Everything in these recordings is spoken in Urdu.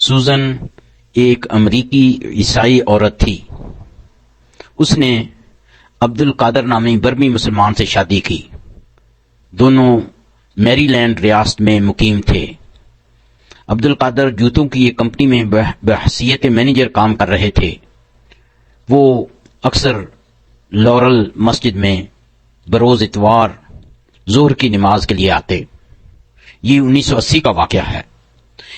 سوزن ایک امریکی عیسائی عورت تھی۔ اس نے عبد القادر نامی برمی مسلمان سے شادی کی۔ دونوں میری لینڈ ریاست میں مقیم تھے۔ عبد القادر جوتوں کی ایک کمپنی میں بحیثیت مینیجر کام کر رہے تھے۔ وہ اکثر لورل مسجد میں بروز اتوار ظہر کی نماز کے لیے آتے۔ یہ 1980 کا واقعہ ہے۔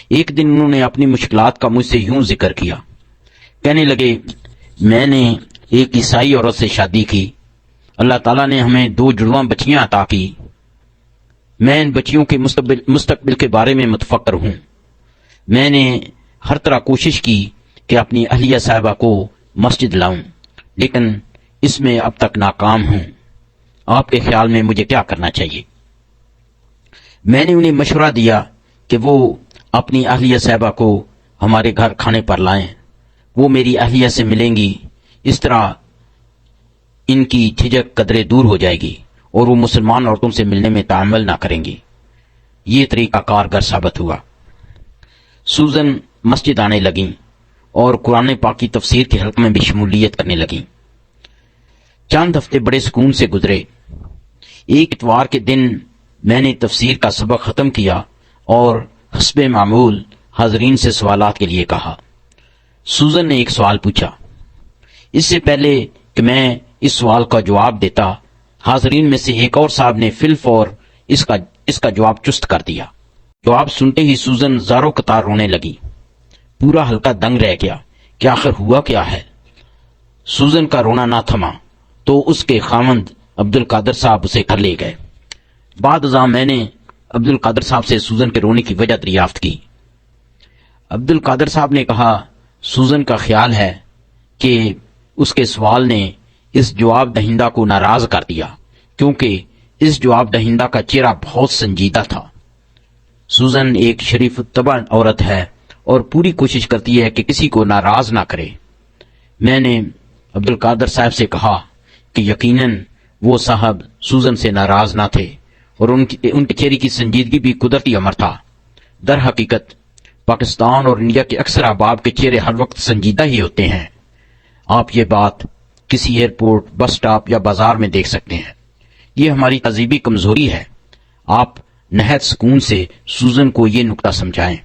ایک دن انہوں نے اپنی مشکلات کا مجھ سے یوں ذکر کیا۔ کہنے لگے، میں نے ایک عیسائی عورت سے شادی کی۔ اللہ تعالیٰ نے ہمیں 2 جڑواں بچیاں عطا کی۔ میں ان بچیوں کے مستقبل کے بارے میں متفکر ہوں۔ میں نے ہر طرح کوشش کی کہ اپنی اہلیہ صاحبہ کو مسجد لاؤں، لیکن اس میں اب تک ناکام ہوں۔ آپ کے خیال میں مجھے کیا کرنا چاہیے؟ میں نے انہیں مشورہ دیا کہ وہ اپنی اہلیہ صاحبہ کو ہمارے گھر کھانے پر لائیں۔ وہ میری اہلیہ سے ملیں گی، اس طرح ان کی جھجک قدرے دور ہو جائے گی اور وہ مسلمان عورتوں سے ملنے میں تعامل نہ کریں گی۔ یہ طریقہ کارگر ثابت ہوا۔ سوزن مسجد آنے لگیں اور قرآن پاک کی تفسیر کے حلقے میں بھی شمولیت کرنے لگیں۔ چند ہفتے بڑے سکون سے گزرے۔ ایک اتوار کے دن میں نے تفسیر کا سبق ختم کیا اور حسب معمول حاضرین سے سوالات کے لیے کہا۔ سوزن نے ایک سوال پوچھا۔ اس سے پہلے کہ میں اس سوال کا جواب دیتا، حاضرین میں سے ایک اور صاحب نے فی الفور اس کا جواب چست کر دیا۔ جواب سنتے ہی سوزن زاروں قطار رونے لگی۔ پورا حلقہ دنگ رہ گیا کہ آخر ہوا کیا ہے۔ سوزن کا رونا نہ تھما تو اس کے خاوند عبد القادر صاحب اسے گھر لے گئے۔ بعد ازاں میں نے عبد القادر صاحب سے سوزن کے رونے کی وجہ دریافت کی۔ عبد القادر صاحب نے کہا، سوزن کا خیال ہے کہ اس کے سوال نے اس جواب دہندہ کو ناراض کر دیا، کیونکہ اس جواب دہندہ کا چہرہ بہت سنجیدہ تھا۔ سوزن ایک شریف الطبع عورت ہے اور پوری کوشش کرتی ہے کہ کسی کو ناراض نہ کرے۔ میں نے عبد القادر صاحب سے کہا کہ یقیناً وہ صاحب سوزن سے ناراض نہ تھے اور ان کے چہرے کی سنجیدگی بھی قدرتی امر تھا۔ در حقیقت پاکستان اور انڈیا کے اکثر احباب کے چہرے ہر وقت سنجیدہ ہی ہوتے ہیں۔ آپ یہ بات کسی ایئرپورٹ، بس سٹاپ یا بازار میں دیکھ سکتے ہیں۔ یہ ہماری تہذیبی کمزوری ہے۔ آپ نہایت سکون سے سوزن کو یہ نکتہ سمجھائیں۔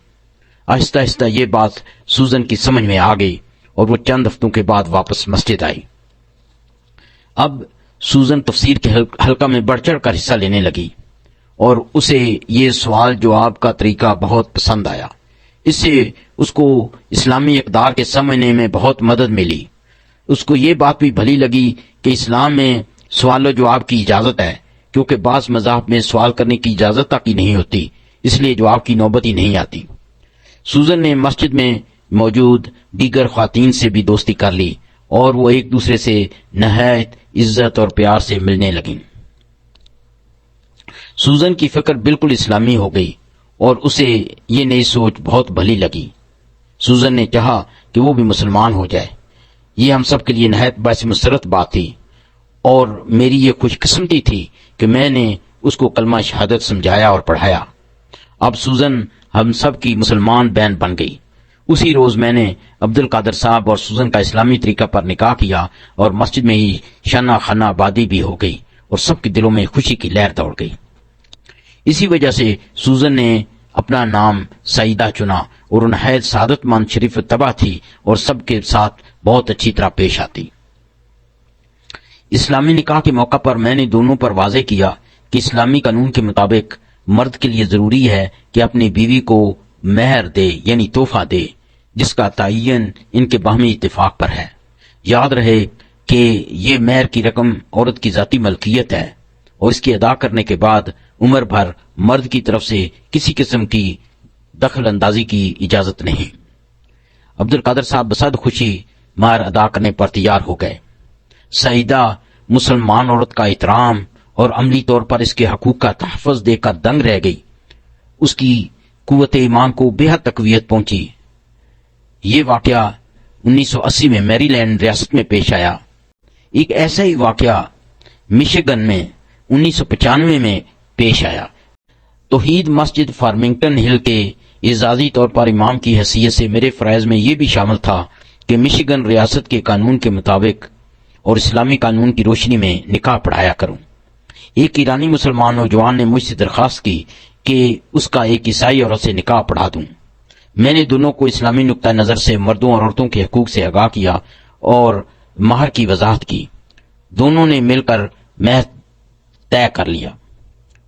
آہستہ آہستہ یہ بات سوزن کی سمجھ میں آ گئی اور وہ چند ہفتوں کے بعد واپس مسجد آئی۔ اب سوزن تفسیر کے حلقہ میں بڑھ چڑھ کر حصہ لینے لگی اور اسے یہ سوال جواب کا طریقہ بہت پسند آیا۔ اس سے اس کو اسلامی اقدار کے سمجھنے میں بہت مدد ملی۔ اس کو یہ بات بھی بھلی لگی کہ اسلام میں سوال و جواب کی اجازت ہے، کیونکہ بعض مذاہب میں سوال کرنے کی اجازت تک ہی نہیں ہوتی، اس لیے جواب کی نوبت ہی نہیں آتی۔ سوزن نے مسجد میں موجود دیگر خواتین سے بھی دوستی کر لی اور وہ ایک دوسرے سے نہایت عزت اور پیار سے ملنے لگیں۔ سوزن کی فکر بالکل اسلامی ہو گئی اور اسے یہ نئی سوچ بہت بھلی لگی۔ سوزن نے چاہا کہ وہ بھی مسلمان ہو جائے۔ یہ ہم سب کے لیے نہایت باعث مسرت بات تھی اور میری یہ خوش قسمتی تھی کہ میں نے اس کو کلمہ شہادت سمجھایا اور پڑھایا۔ اب سوزن ہم سب کی مسلمان بہن بن گئی۔ اسی روز میں نے عبد القادر صاحب اور سوزن کا اسلامی طریقہ پر نکاح کیا اور مسجد میں ہی شانہ خانہ آبادی بھی ہو گئی اور سب کے دلوں میں خوشی کی لہر دوڑ گئی۔ اسی وجہ سے سوزن نے اپنا نام سعیدہ چنا اور وہ نہایت سعادت مند شریف طبع تھی اور سب کے ساتھ بہت اچھی طرح پیش آتی۔ اسلامی نکاح کے موقع پر میں نے دونوں پر واضح کیا کہ اسلامی قانون کے مطابق مرد کے لیے ضروری ہے کہ اپنی بیوی کو مہر دے، یعنی تحفہ دے، جس کا تعین ان کے باہمی اتفاق پر ہے۔ یاد رہے کہ یہ مہر کی رقم عورت کی ذاتی ملکیت ہے اور اس کی ادا کرنے کے بعد عمر بھر مرد کی طرف سے کسی قسم کی دخل اندازی کی اجازت نہیں۔ عبد القادر صاحب بصد خوشی مہر ادا کرنے پر تیار ہو گئے۔ سعیدہ مسلمان عورت کا احترام اور عملی طور پر اس کے حقوق کا تحفظ دے کر دنگ رہ گئی۔ اس کی قوت ایمان کو بے حد تقویت پہنچی۔ یہ واقعہ 1980 میں میری لینڈ ریاست میں پیش آیا۔ ایک ایسا ہی واقعہ مشیگن میں 1995 میں پیش آیا۔ توحید مسجد فارمنگٹن ہل کے اعزازی طور پر امام کی حیثیت سے میرے فرائض میں یہ بھی شامل تھا کہ مشیگن ریاست کے قانون کے مطابق اور اسلامی قانون کی روشنی میں نکاح پڑھایا کروں۔ ایک ایرانی مسلمان نوجوان نے مجھ سے درخواست کی کہ اس کا ایک عیسائی عورت سے نکاح پڑھا دوں۔ میں نے دونوں کو اسلامی نقطہ نظر سے مردوں اور عورتوں کے حقوق سے آگاہ کیا اور مہر کی وضاحت کی۔ دونوں نے مل کر مہر طے کر لیا۔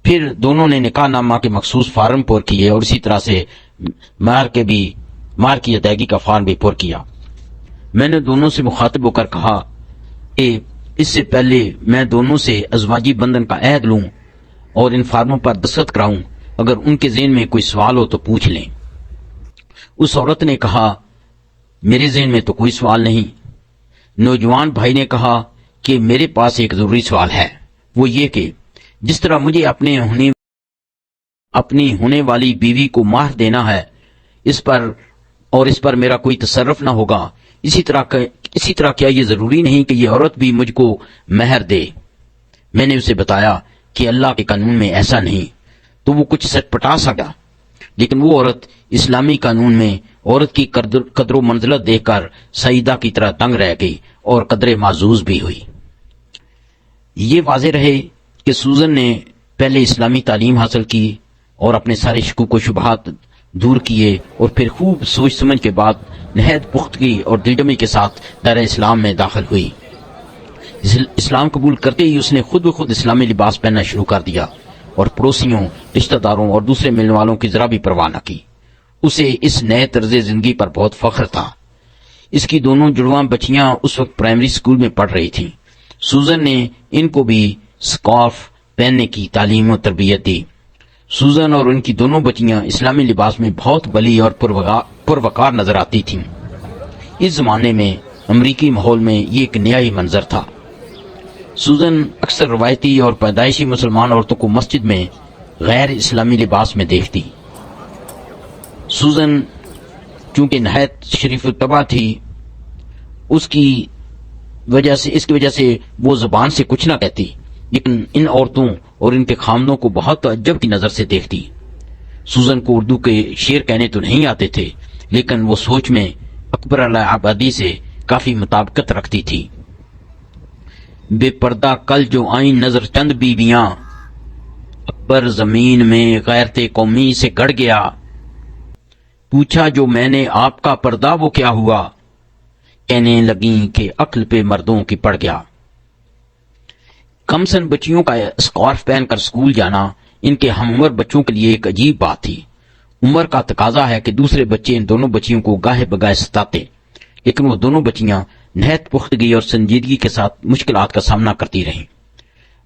پھر دونوں نے نکاح نامہ کے مخصوص فارم پر کیے اور اسی طرح سے مہر کی ادائیگی کا فارم بھی پر کیا۔ میں نے دونوں سے مخاطب ہو کر کہا کہ اس سے پہلے میں دونوں سے ازواجی بندھن کا عہد لوں اور ان فارموں پر دستخط کراؤں، اگر ان کے ذہن میں کوئی سوال ہو تو پوچھ لیں۔ اس عورت نے کہا میرے ذہن میں تو کوئی سوال نہیں۔ نوجوان بھائی نے کہا کہ میرے پاس ایک ضروری سوال ہے، وہ یہ کہ جس طرح مجھے اپنی ہونے والی بیوی کو مہر دینا ہے اس پر میرا کوئی تصرف نہ ہوگا، اسی طرح کیا یہ ضروری نہیں کہ یہ عورت بھی مجھ کو مہر دے؟ میں نے اسے بتایا کہ اللہ کے قانون میں ایسا نہیں، تو وہ کچھ سٹپٹا سکا، لیکن وہ عورت اسلامی قانون میں عورت کی قدر و منزلت دیکھ کر سیدہ کی طرح دنگ رہ گئی اور قدر معزوز بھی ہوئی۔ یہ واضح رہے کہ سوزن نے پہلے اسلامی تعلیم حاصل کی اور اپنے سارے شکوک و شبہات دور کیے، اور پھر خوب سوچ سمجھ کے بعد نہایت پختگی اور دلجمی کے ساتھ دائرہ اسلام میں داخل ہوئی۔ اسلام قبول کرتے ہی اس نے خود بخود اسلامی لباس پہننا شروع کر دیا اور پڑوسیوں، رشتہ داروں اور دوسرے ملنے والوں کی ذرا بھی پرواہ نہ کی۔ اسے اس نئے طرز زندگی پر بہت فخر تھا۔ اس کی دونوں جڑواں بچیاں اس وقت پرائمری اسکول میں پڑھ رہی تھیں۔ سوزن نے ان کو بھی سکارف پہننے کی تعلیم و تربیت دی۔ سوزن اور ان کی دونوں بچیاں اسلامی لباس میں بہت بلی اور پروقار نظر آتی تھیں۔ اس زمانے میں امریکی ماحول میں یہ ایک نیا ہی منظر تھا۔ سوزن اکثر روایتی اور پیدائشی مسلمان عورتوں کو مسجد میں غیر اسلامی لباس میں دیکھتی۔ سوزن چونکہ نہایت شریف الطبع تھی، اس کی وجہ سے وہ زبان سے کچھ نہ کہتی، لیکن ان عورتوں اور ان کے خامدوں کو بہت تعجب کی نظر سے دیکھتی۔ سوزن کو اردو کے شعر کہنے تو نہیں آتے تھے، لیکن وہ سوچ میں اکبر علیہ آبادی سے کافی مطابقت رکھتی تھی۔ بے پردہ کل جو آئیں نظر چند بیویاں، اکبر زمین میں غیرت قومی سے گڑ گیا، پوچھا جو میں نے آپ کا پردہ وہ کیا ہوا، کہنے لگیں کہ عقل پہ مردوں کی پڑ گیا۔ کم سن بچیوں کا اسکارف پہن کر اسکول جانا ان کے ہم عمر بچوں کے لیے ایک عجیب بات تھی۔ عمر کا تقاضا ہے کہ دوسرے بچے ان دونوں بچیوں کو گاہے بگاہے ستاتے، لیکن وہ دونوں بچیاں نہایت پختگی اور سنجیدگی کے ساتھ مشکلات کا سامنا کرتی رہیں۔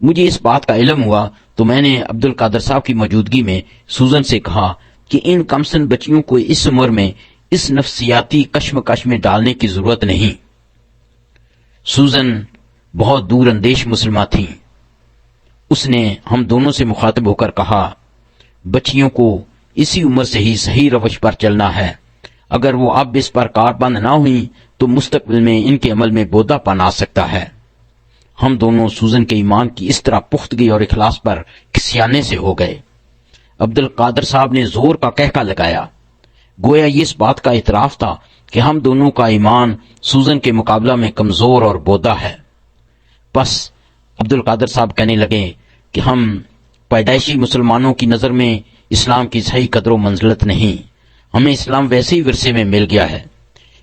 مجھے اس بات کا علم ہوا تو میں نے عبد القادر صاحب کی موجودگی میں سوزن سے کہا کہ ان کمسن بچیوں کو اس عمر میں اس نفسیاتی کشمکش میں ڈالنے کی ضرورت نہیں۔ سوزن بہت دور اندیش مسلمہ تھیں۔ اس نے ہم دونوں سے مخاطب ہو کر کہا بچیوں کو اسی عمر سے ہی صحیح روش پر چلنا ہے، اگر وہ اب اس پر کاربند نہ ہوئیں تو مستقبل میں ان کے عمل میں بودھا پن آ سکتا ہے۔ ہم دونوں سوزن کے ایمان کی اس طرح پختگی اور اخلاص پر کسیانے سے ہو گئے۔ عبد القادر صاحب نے زور کا کہکا لگایا، گویا یہ اس بات کا اعتراف تھا کہ ہم دونوں کا ایمان سوزن کے مقابلہ میں کمزور اور بودھا ہے۔ پس عبد القادر صاحب کہنے لگے کہ ہم پیدائشی مسلمانوں کی نظر میں اسلام کی صحیح قدر و منزلت نہیں، ہمیں اسلام ویسے ہی ورثے میں مل گیا ہے۔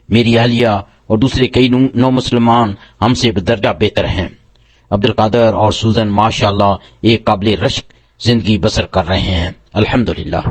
میری اہلیہ اور دوسرے کئی نو مسلمان ہم سے بدرجہ بہتر ہیں۔ عبد القادر اور سوزن ماشاءاللہ ایک قابل رشک زندگی بسر کر رہے ہیں، الحمدللہ۔